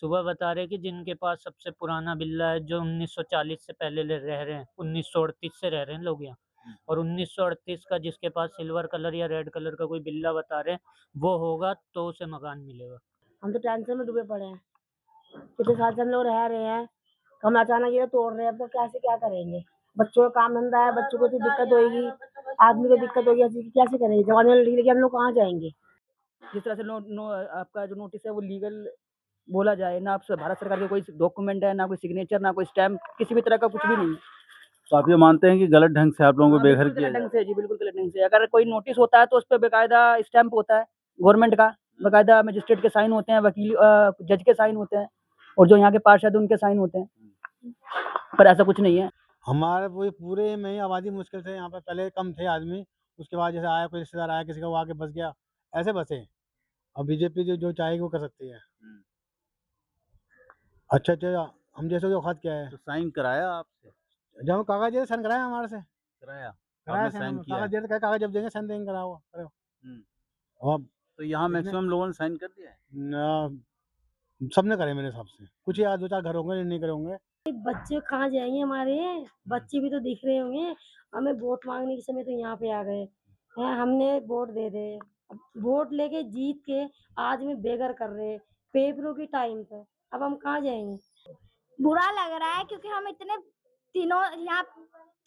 सुबह बता रहे कि जिनके पास सबसे पुराना बिल्ला है, जो 1940 से पहले रह रहे हैं, 1938 से रह रहे हैं लोग यहाँ। और 1938 का जिसके पास सिल्वर कलर या रेड कलर का कोई बिल्ला बता रहे हैं, वो होगा तो उसे मकान मिलेगा। हम तो टेंशन में डूबे पड़े हैं। कितने साल से हम लोग रह रहे हैं, हम अचानक ये तोड़ रहे हैं, अब तो कैसे क्या करेंगे? बच्चों का काम धंधा है, बच्चों को इतनी दिक्कत होएगी, आदमी को दिक्कत होगी, हर चीज़ की कैसे करेंगे? जवानी वाली डिग्री लेके हम लोग कहाँ जाएँगे? जिस तरह से नो नो आपका जो नोटिस है वो लीगल बोला जाए, ना आप भारत सरकार के कोई डॉक्यूमेंट है, ना कोई सिग्नेचर, ना कोई स्टैम्प, किसी भी तरह का कुछ भी नहीं। तो आप ये मानते हैं कि गलत ढंग से आप लोगों को हाँ, बेघर बिल्कुल किया गलत जा ढंग रहा है? से जी, बिल्कुल गलत ढंग से। अगर कोई नोटिस होता है तो उसपे बेकायदा स्टैम्प होता है गवर्नमेंट का, बेकायदा मजिस्ट्रेट के साइन होते हैं, वकील जज के साइन होते हैं और जो यहाँ के पार्षद उनके साइन होते हैं, पर ऐसा कुछ नहीं है। हमारे पूरे में ही आबादी मुश्किल से यहाँ पे पहले कम थे आदमी, उसके बाद जैसे आया कोई रिश्तेदार आया, किसी का वो आके बस गया, ऐसे बसे। अब बीजेपी जो चाहेगी वो कर सकती है। अच्छा, हम जैसे जो खत क्या है, तो साइन कराया आपसे? जब हम कागज दे साइन कराया हमारे से, कराया? कराया आपने साइन, साइन हम किया कागज है? दे रहे, कागज जब देंगे साइन देंगे, करा हुआ करो। हुँ। अब तो यहाँ इसमें मैक्सिमम लोगों ने साइन कर दिया है? सबने करे मेरे हिसाब से, कुछ या दो चार घर होंगे नहीं करे होंगे। बच्चे कहाँ जाएँगे हमारे? बच्चे भी तो दिख रहे होंगे। हमें वोट माँगने के समय तो यहाँ पे आ गए हैं, हमने वोट दे दे। अब वोट लेके जीत के आज हमें बेघर कर रहे हैं, पेपरों की टाइम पे। अब हम कहाँ जाएँगे? बुरा लग रहा है क्योंकि हम इतने दिनों यहाँ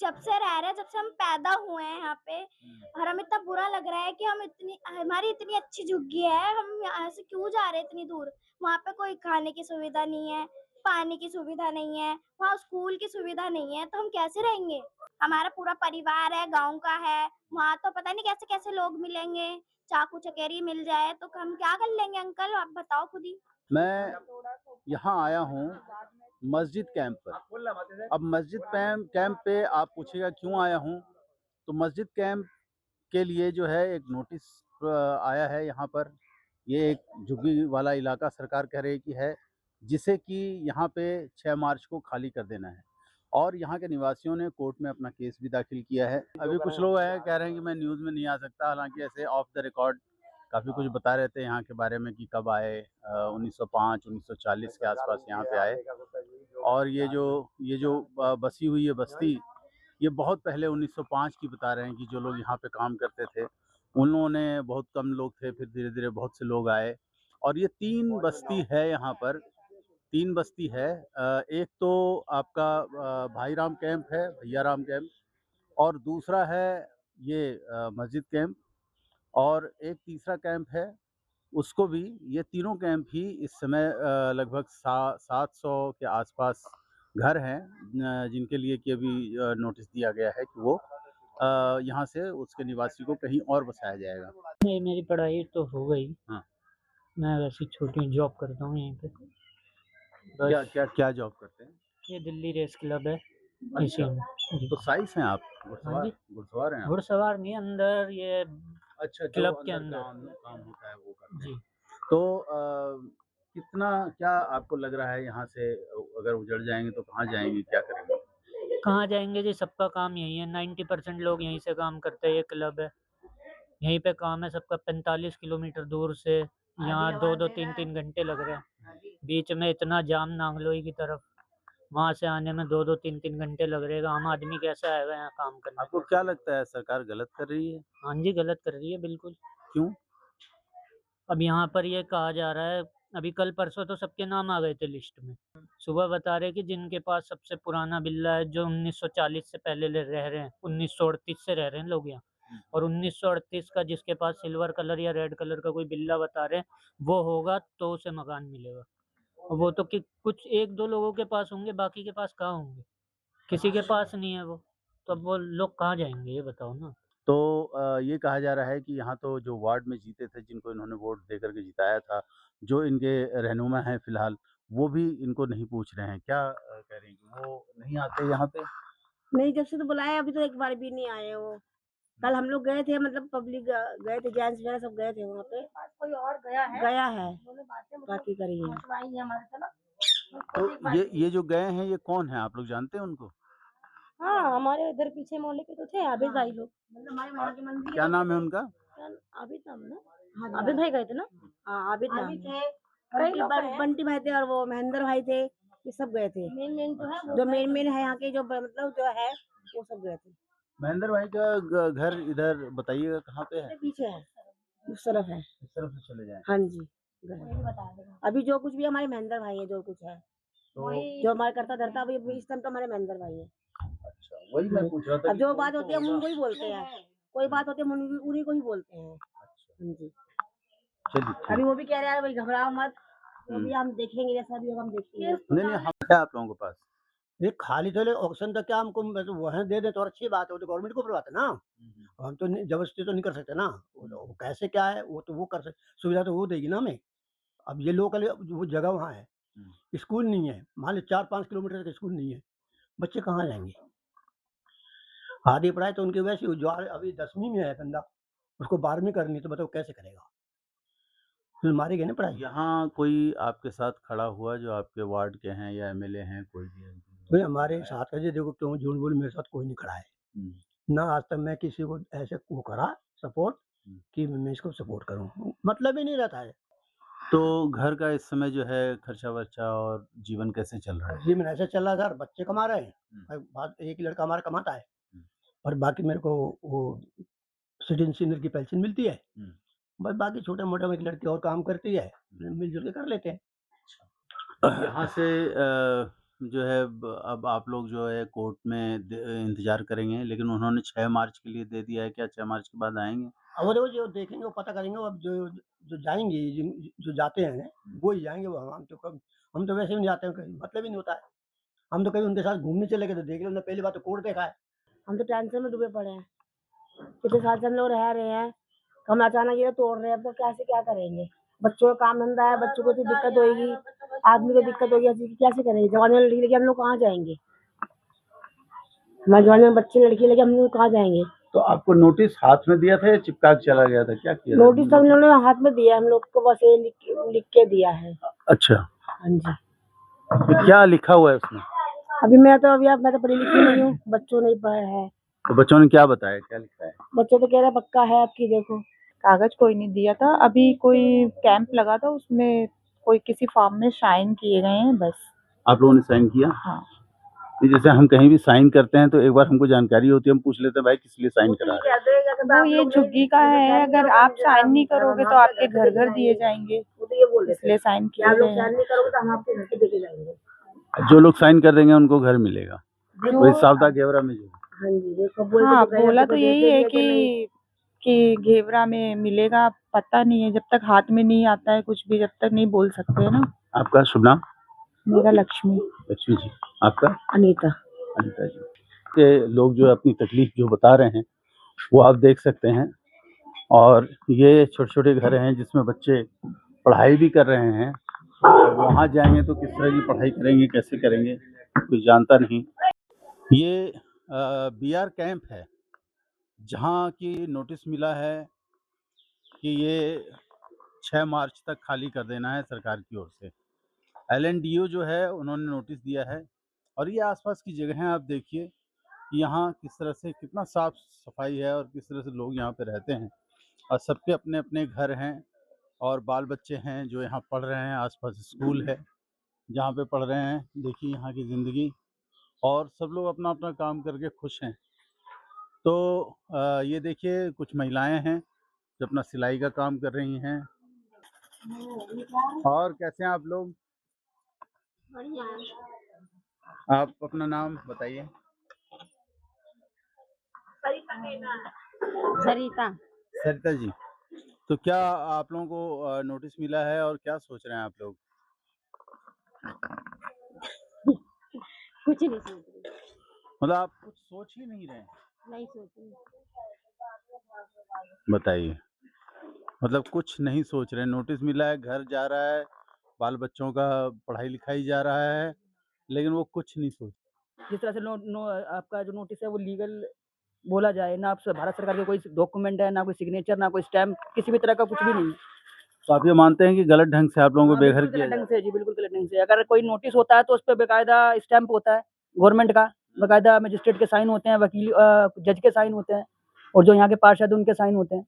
जब से रह रहे हैं, जब से हम पैदा हुए हैं यहाँ पे, और हमें इतना बुरा लग रहा है कि हमारी इतनी अच्छी झुग्गी है, हम यहाँ से क्यों जा रहे हैं इतनी दूर? वहाँ पे कोई खाने की सुविधा नहीं है, पानी की सुविधा नहीं है, वहाँ स्कूल की सुविधा नहीं है, तो हम कैसे रहेंगे? हमारा पूरा परिवार है, गाँव का है, वहाँ तो पता नहीं कैसे-कैसे लोग मिलेंगे, चाकू-चकेरी मिल जाए तो हम क्या कर लेंगे अंकल? आप बताओ खुद ही। मैं यहाँ आया हूँ मस्जिद कैंप पर। अब मस्जिद कैंप पे आप पूछिएगा क्यों आया हूँ? तो मस्जिद कैंप के लिए जो है एक नोटिस आया है यहाँ पर। ये एक झुग्गी वाला इलाका सरकार कह रही है कि है, जिसे कि यहाँ पे 6 मार्च को खाली कर देना है। और यहाँ के निवासियों ने कोर्ट में अपना केस भी दाखिल किया है। अभी कुछ लोग हैं कह रहे हैं कि मैं न्यूज़ में नहीं आ सकता, हालाँकि ऐसे ऑफ द रिकॉर्ड काफ़ी कुछ बता रहे थे यहाँ के बारे में कि कब आए, 1905 1940 के आसपास यहाँ पे आए। और ये जो बसी हुई है बस्ती, ये बहुत पहले 1905 की बता रहे हैं कि जो लोग यहाँ पे काम करते थे, उन्होंने बहुत कम लोग थे, फिर धीरे-धीरे बहुत से लोग आए। और ये 3 बस्ती है यहाँ पर, 3 बस्ती है। एक तो आपका भाई राम कैंप है, भैया राम कैंप, और दूसरा है ये मस्जिद कैंप, और एक तीसरा कैंप है, उसको भी, ये तीनों कैंप ही इस समय लगभग 700 के आसपास घर हैं, जिनके लिए कि अभी नोटिस दिया गया है कि वो यहाँ से उसके निवासी को कहीं और बसाया जाएगा। नहीं, मेरी पढ़ाई तो हो गई। हाँ। मैं वैसे छोटी जॉब करता हूँ यहीं पे। क्या बस क्या क्या जॉब करते हैं? ये दिल्ली रेस क्लब है, इसी में। जी। तो साइस हैं आप? हाँ घुड़सवार जी। घुड़सवार हैं आप? घुड़सवार नहीं, अंदर ये अच्छा, जो क्लब के अंदर अंदर। काम होता है वो करते हैं। जी। तो कितना क्या आपको लग रहा है यहाँ से अगर उजड़ जाएँगे तो कहाँ जाएँगे, क्या करेंगे? कहाँ जाएँगे जी, सबका काम यही है, 90% लोग यहीं से काम करते हैं, ये क्लब है। यहीं पे काम है सबका, 45 किलोमीटर दूर से यहाँ 2-2 3-3 घंटे लग रहे हैं। बीच में इतना जाम नांगलोई की तरफ, वहाँ से आने में 2-2 3-3 घंटे लग रहेगा। आम आदमी कैसे आएगा यहाँ काम करने? आपको क्या लगता है सरकार गलत कर रही है? हाँ जी, गलत कर रही है बिल्कुल। क्यों? अब यहाँ पर ये कहा जा रहा है, अभी कल परसों तो सबके नाम आ गए थे लिस्ट में। सुबह बता रहे कि जिनके पास सबसे पुराना बिल्ला है, जो 1940 से पहले रह रहे हैं, 1938 से रह रहे हैं लोग यहाँ। और 1938 का जिसके पास सिल्वर कलर या रेड कलर का कोई बिल्ला बता रहे हैं, वो होगा तो उसे मकान मिलेगा। और वो तो कि कुछ 1-2 लोगों के पास होंगे, बाकी के पास कहाँ होंगे? किसी के पास नहीं है वो। तो अब वो लोग कहाँ जाएँगे, ये बताओ ना? तो ये कहा जा रहा है कि यहाँ तो जो वार्ड में जीते थे, जिनको इन्होंने वोट दे कर के जिताया था, जो इनके रहनुमा हैं फिलहाल, वो भी इनको नहीं पूछ रहे हैं। क्या कह रही हैं कि वो नहीं आते यहाँ पे? नहीं, जब से तो बुलाया अभी तो एक बार भी नहीं आए वो। कल हम लोग गए थे, मतलब पब्लिक गए थे, जेंट्स वगैरह सब गए थे वहाँ पे। कोई और गया है? गया है। बाकी करी है। तो ये जो गए हैं, ये कौन है? आप लोग जानते हैं उनको? हाँ, हमारे इधर पीछे मोहल्ले के तो थे आबिद भाई लोग। मतलब हमारे वहाँ के क्या नाम है उनका? आबिद नाम ना? आबिद भाई गए थे ना? हाँ, आबिद नाम है। बंटी भाई थे और वो महेंद्र भाई थे, ये सब गए थे। मेन तो है जो मेन है यहाँ के जो मतलब जो है वो सब गए थे। महेंद्र भाई का घर इधर बताइएगा कहाँ पे है? पीछे है, उस तरफ है। इस तरफ से चले जाएं। हाँ जी, अभी जो कुछ भी हमारे महेंद्र भाई है, जो कुछ है तो जो हमारे करता धरता अभी इस टाइम तो हमारे महेंद्र भाई है। अच्छा, वही मैं पूछ रहा था अब कि जो कौन बात तो होती है हम होगा। उनको ही बोलते हैं, कोई बात होती है हम उन्हीं को ही बोलते हैं। हाँ जी, चलिए ठीक। अभी वो भी कह रहे हैं भाई घबराओ मत, वो भी हम देखेंगे, जैसा भी होगा हम देखेंगे। नहीं हम क्या आप लोगों के पास? ये खाली थैले ऑप्शन तो क्या हमको वहाँ दे दे तो और अच्छी बात है, वो तो गवर्नमेंट को बात है ना। हम तो जबरदस्ती तो नहीं कर सकते ना, वो कैसे क्या है वो तो वो कर सकते, सुविधा तो वो देगी ना हमें। अब ये लोकल वो जगह वहाँ है, स्कूल नहीं है, मान लो 4-5 किलोमीटर का स्कूल नहीं है, बच्चे कहाँ जाएंगे? आधी पढ़ाई तो उनकी वैसे जो अभी 10वीं में है बंदा, उसको 12वीं करनी तो बताओ कैसे करेगा? फिर मारेंगे ना पढ़ाई। यहाँ कोई आपके साथ खड़ा हुआ जो आपके वार्ड के हैं या एमएलए हैं कोई भी? भाई हमारे साथ का जी देखो क्यों झूठ बोल, मेरे साथ कोई नहीं खड़ा है ना, आज तक मैं किसी को ऐसे वो करा सपोर्ट कि मैं इसको सपोर्ट करूं, मतलब ही नहीं रहता है। तो घर का इस समय जो है खर्चा वर्चा और जीवन कैसे चल रहा है? जीवन ऐसे चल रहा है सर, बच्चे कमा रहे हैं और बात एक ही लड़का हमारा कमाता है और बाकी मेरे को वो सिटीजन सीनियर की पेंशन मिलती है, बस बाकी छोटे मोटे एक लड़की और काम करती है, मिलजुल के कर लेते हैं। यहाँ से जो है अब आप लोग जो है कोर्ट में इंतजार करेंगे, लेकिन उन्होंने 6 मार्च के लिए दे दिया है, क्या 6 मार्च के बाद आएंगे? और वो जो देखेंगे वो पता करेंगे, अब जो जो जाएंगे जो जाते हैं वो ही जाएंगे, वो हम तो वैसे भी नहीं जाते हैं, कहीं मतलब ही नहीं होता है। हम तो कभी उनके साथ घूमने चले गए तो देख लो, पहली बात तो कोर्ट देखा है। हम तो टेंशन में डूबे पड़े हैं, कितने साल से हम लोग रह रहे हैं, हम अचानक ये तोड़ रहे हैं, तो कैसे क्या करेंगे? बच्चों का काम धंधा है, बच्चों को तो दिक्कत होगी, आदमी को दिक्कत होगी, ऐसी कैसे करेंगे? जवानी में लड़की लेके हम लोग कहाँ जाएंगे? हमारे जवानी में बच्चे लड़की लेके हम लोग कहाँ जाएंगे? तो आपको नोटिस हाथ में दिया था या चिपका के चला गया था, क्या किया था? नोटिस तो हम लोगों ने हाथ में दिया, हम लोग को बस ये लिख के दिया है। अच्छा, हाँ जी, तो क्या लिखा हुआ है उसमें? अभी मैं तो पढ़ी लिखी नहीं हूँ, बच्चों ने पढ़ा है। तो बच्चों ने क्या बताया, क्या लिखा है? बच्चे तो कह रहे पक्का है आपकी, देखो कागज कोई नहीं दिया था, अभी कोई कैंप लगा था, उसमें कोई किसी फॉर्म में साइन किए गए हैं बस। आप लोगों ने साइन किया? हाँ। जैसे हम कहीं भी साइन करते हैं तो एक बार हमको जानकारी होती है, हम पूछ लेते हैं भाई किस लिए साइन करा रहे हैं? वो ये झुग्गी का है, अगर आप साइन नहीं करोगे तो आपके घर घर दिए जाएंगे, इसलिए साइन किए गए हैं। नहीं करोगे तो हम आपके घर के देके जाएंगे। जो लोग साइन कर देंगे उनको घर मिलेगा, वही सावदा घेवरा में जो। हाँ जी, देखो हाँ, बोला तो यही है कि घेवरा में मिलेगा, पता नहीं है, जब तक हाथ में नहीं आता है कुछ भी, जब तक नहीं बोल सकते है ना। आपका शुभ नाम? मेरा लक्ष्मी। लक्ष्मी जी। आपका? अनीता। अनीता जी। के लोग जो अपनी तकलीफ जो बता रहे हैं वो आप देख सकते हैं, और ये छोटे छोटे घर हैं जिसमें बच्चे पढ़ाई भी कर रहे हैं, वहाँ जाएंगे तो किस तरह की पढ़ाई करेंगे, कैसे करेंगे, कुछ जानता नहीं। ये बीआर कैंप है जहाँ की नोटिस मिला है कि ये 6 मार्च तक खाली कर देना है सरकार की ओर से। LNDO जो है उन्होंने नोटिस दिया है, और ये आसपास की जगह हैं, आप देखिए यहाँ किस तरह से कितना साफ सफाई है और किस तरह से लोग यहाँ पे रहते हैं, और सबके अपने अपने घर हैं और बाल बच्चे हैं जो यहाँ पढ़ रहे हैं, आसपास स्कूल है जहाँ पे पढ़ रहे हैं। देखिए यहाँ की ज़िंदगी, और सब लोग अपना अपना काम करके खुश हैं। तो ये देखिए कुछ महिलाएं हैं जो अपना सिलाई का काम कर रही हैं। और कैसे हैं आप लोग? आप अपना नाम बताइए। सरिता। सरिता जी, तो क्या आप लोगों को नोटिस मिला है और क्या सोच रहे हैं आप लोग? कुछ नहीं सोच रही। मतलब आप कुछ सोच ही नहीं रहे हैं? नहीं सोच रही। बताइए, मतलब कुछ नहीं सोच रहे, नोटिस मिला है, घर जा रहा है, बाल बच्चों का पढ़ाई लिखाई जा रहा है, लेकिन वो कुछ नहीं सोच। जिस तरह से आपका जो नोटिस है वो लीगल बोला जाए ना, आपसे भारत सरकार के कोई डॉक्यूमेंट है ना, कोई सिग्नेचर ना कोई स्टैम्प, किसी भी तरह का कुछ भी नहीं। तो आप ये मानते हैं कि गलत ढंग से आप लोगों को बेघर बिल्कुल किया गलत ढंग जाए? से जी, बिल्कुल गलत ढंग से। अगर कोई नोटिस होता है तो उस पर बेकायदा स्टैम्प होता है गवर्नमेंट का, बेकायदा मजिस्ट्रेट के साइन होते हैं, वकील जज के साइन होते हैं, और जो यहाँ के पार्षद हैं उनके साइन होते हैं,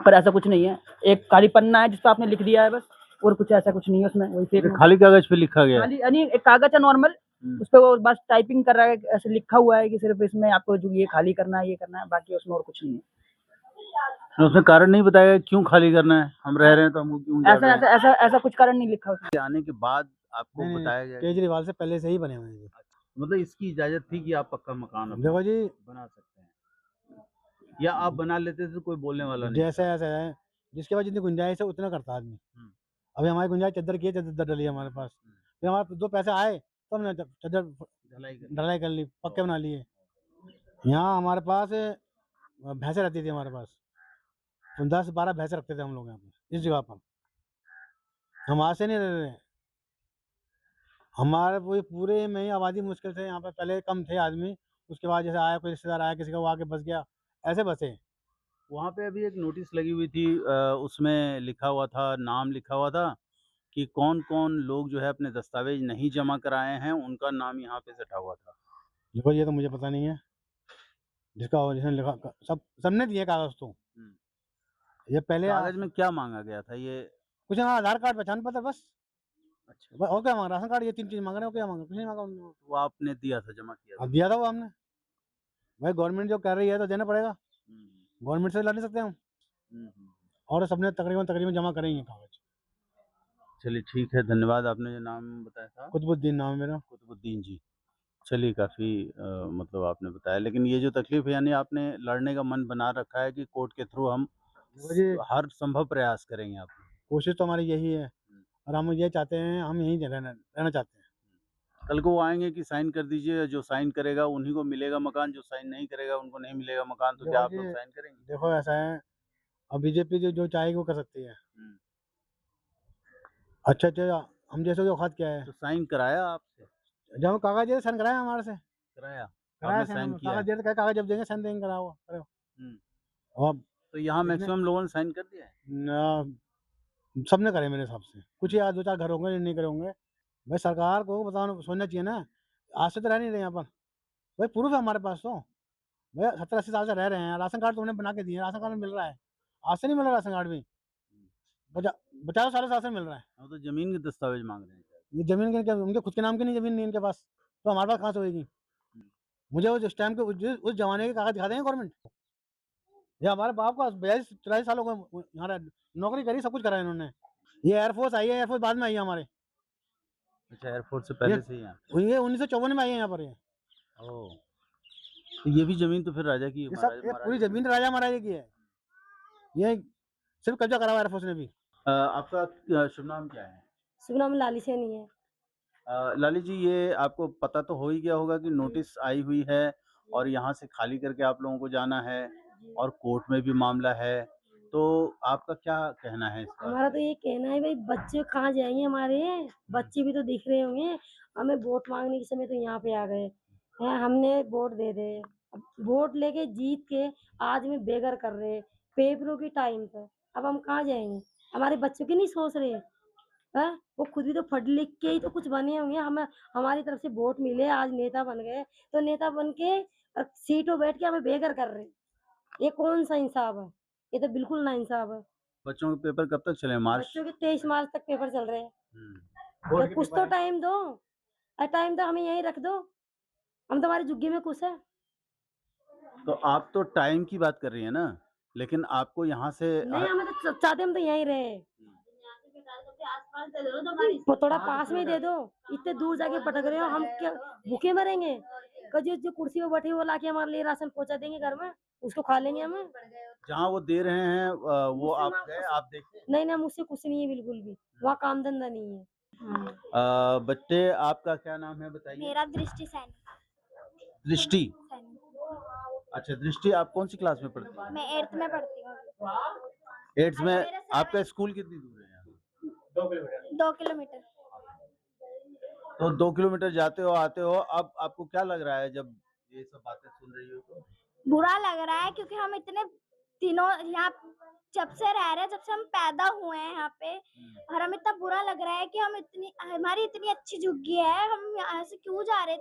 पर ऐसा कुछ नहीं है। एक खाली पन्ना है जिस पर आपने लिख दिया है बस, और कुछ ऐसा कुछ नहीं है उसमें, वही फेक खाली कागज पे लिखा गया है। खाली यानी एक कागज है नॉर्मल, उस पे वो बस टाइपिंग कर रहा है, ऐसे लिखा हुआ है कि सिर्फ इसमें आपको जो ये खाली करना है, ये करना है, बाकी उसमें और कुछ नहीं है। उसमें कारण नहीं बताया गया क्यों खाली करना है, हम रह रहे हैं तो हमको क्यों जा ऐसा रहे हैं? ऐसा ऐसा ऐसा कुछ कारण नहीं लिखा उसमें। आने के बाद आपको नहीं, बताया गया? केजरीवाल से पहले से ही बने हुए हैं ये। मतलब इसकी इजाजत थी कि आप पक्का मकान अपना देखो जी, बना सकते हैं, या आप बना लेते थे तो कोई बोलने वाला नहीं? जैसा ऐसा है, जिसके पास जितनी गुंजाइश है उतना करता आदमी। अभी हमारी गुंजाइश चद्दर की है, चद्दर डली है हमारे पास। फिर हमारे 2 पैसे आए तो हमने चद्दर ढलाई कर ली, पक्के बना लिए। यहाँ हमारे पास भैंसें रहती थी हमारे पास, 10-12 भैंसें रखते थे हम लोग यहाँ पे, इस जगह पर। हम आज से नहीं रह रहे हैं। हमारे पूरे में ही आबादी मुश्किल से यहाँ पे पहले कम थे आदमी, उसके बाद जैसे आया कोई रिश्तेदार आया, किसी का वो आके बस गया, ऐसे बसे। वहाँ पे अभी एक नोटिस लगी हुई थी, उसमें लिखा हुआ था, नाम लिखा हुआ था कि कौन-कौन लोग जो है अपने दस्तावेज नहीं जमा कराए हैं, उनका नाम यहाँ पे सटा हुआ था। देखो ये तो मुझे पता नहीं है, जिसने लिखा सबने दिए कागज तो। ये पहले कागज में क्या मांगा गया था ये? कुछ ना, आधार कार्ड, पहचान पत्र, बस। अच्छा, और क्या मांगा? राशन कार्ड, ये 3 चीज मांग रहे हो, क्या मांगा? कुछ नहीं मांगा उन्होंने। वो आपने दिया था, जमा किया था? अब दिया था वो हमने। भाई गवर्नमेंट जो कर रही है तो देना पड़ेगा, गवर्नमेंट से ला नहीं सकते हम। और सबने तकरीबन जमा करे ही हैं कागज। चलिए ठीक है, धन्यवाद। आपने जो नाम बताया था? कुतुबुद्दीन नाम है मेरा। कुतुबुद्दीन जी। चलिए काफ़ी मतलब आपने बताया, लेकिन ये जो तकलीफ़ है, यानी आपने लड़ने का मन बना रखा है कि कोर्ट के थ्रू हम देखो जी, हर संभव प्रयास करेंगे आप। कोशिश तो हमारी यही है और हम ये चाहते हैं, हम यहीं रहना चाहते हैं। कल को वो आएँगे कि साइन कर दीजिए, जो साइन करेगा उन्हीं को मिलेगा मकान, जो साइन नहीं करेगा उनको नहीं मिलेगा मकान, तो क्या आप लोग साइन करेंगे? देखो ऐसा है, अब बीजेपी जो चाहेगी वो कर सकती है। अच्छा, हम जैसे औकात क्या है, तो साइन कराया आपसे? जब हम कागज दे साइन कराया हमारे से, कराया? कराया आपने साइन किया? कागज दे, कागज जब देंगे साइन देंगे, कराओ करो। अब तो यहाँ इसमें मैक्सिमम लोगों ने साइन कर दिया है? सबने करे मेरे हिसाब से, कुछ ही 2-4 घर होंगे नहीं करे होंगे। भाई सरकार को बताओ, सोचना चाहिए ना, आज से तो रह नहीं रहे यहाँ पर। भाई प्रूफ है हमारे पास तो, भैया 70-80 साल से रह रहे हैं, राशन कार्ड तो उन्हें बना के दिए, राशन कार्ड मिल रहा है। आज से नहीं मिल रहा राशन कार्ड भी, 50 साल से मिल रहा है। वो तो ज़मीन के दस्तावेज माँग रहे हैं शायद। ये ज़मीन के क्या, उनके खुद के नाम की नहीं ज़मीन नहीं इनके पास, तो हमारे पास कहाँ से होएगी? मुझे उस टाइम के उस ज़माने के कागज़ दिखा देंगे गवर्नमेंट? ये हमारे बाप का 42-43 साल हो गए यहाँ नौकरी करी, सब कुछ करा इन्होंने। ये एयरफोर्स आई है, एयरफोर्स बाद में आई है हमारे। अच्छा, एयरफोर्स से पहले से ही यहाँ? ये 1954 में आई है यहाँ पर ये। ओह! तो ये भी ज़मीन तो फिर राजा की है, ये सब ये पूरी ज़मीन राजा महाराजा की है। ये सिर्फ़ कब्ज़ा करा हुआ है एयरफोर्स ने भी। आपका शुभ नाम क्या है? शुभ नाम लाली सैनी है। लाली जी, ये आपको पता तो हो ही गया होगा कि नोटिस आई हुई है और यहाँ से खाली करके आप लोगों को जाना है और कोर्ट में भी मामला है, तो आपका क्या कहना है इस बारे हमारा में? तो ये कहना है भाई, बच्चे कहाँ जाएंगे हमारे, बच्चे भी तो दिख रहे होंगे। हमें वोट मांगने के समय तो यहाँ पे आ गए हैं, हमने वोट दे दे, अब वोट लेके जीत के आज में बेघर कर रहे, पेपरों की टाइम पर। अब हम कहाँ जाएंगे? हमारे बच्चों की नहीं सोच रहे हैं? वो खुद भी तो पढ़ लिख के ही तो कुछ बने होंगे, हमें हमारी तरफ से वोट मिले, आज नेता बन गए, तो नेता बन के सीटों बैठ के हमें बेघर कर रहे। ये कौन सा इंसाफ है? ये तो बिल्कुल ना इंसाफ है। बच्चों के पेपर कब तक चले? मार्च? बच्चों के 23 मार्च तक पेपर चल रहे हैं। हुँ। तो कुछ तो टाइम दो, टाइम तो हमें यहीं रख दो, हम तुम्हारी झुग्गी में खुश हैं। तो आप तो टाइम की बात कर रही हैं ना, लेकिन आपको यहाँ से नहीं, हमें तो चाहते हम तो यहीं रहे, वो थोड़ा पास में ही दे दो, इतने दूर जाके भटक रहे हो, हम क्या भूखे मरेंगे? जो कुर्सी पे बैठे वो लाके हमारे लिए राशन पहुंचा देंगे घर में, उसको खा लेंगे हम। जहाँ वो दे रहे हैं वो आप गए, आप देखे? नहीं ना, मुझसे कुछ नहीं है बिल्कुल भी, वहाँ काम धंधा नहीं है। बच्चे, आपका क्या नाम है बताइए? मेरा दृष्टि सैनी दृष्टि। सैनी। अच्छा, दृष्टि, आप कौन सी क्लास में पढ़ती हैं? मैं 8th में पढ़ती हूँ। 8th में। आपका स्कूल कितनी दूर है यहाँ? 2 किलोमीटर। तो 2 किलोमीटर जाते हो आते हो, अब आपको क्या लग रहा है जब ये सब बातें सुन रही हो तो? बुरा लग रहा है क्योंकि हम इतने दिनों यहाँ जब से रह रहे हैं, जब से हम पैदा हुए हैं यहाँ पे, और हमें इतना बुरा लग रहा है कि हमारी इतनी अच्छी झुग्गी है, हम यहाँ से क्यों जा रहे हैं?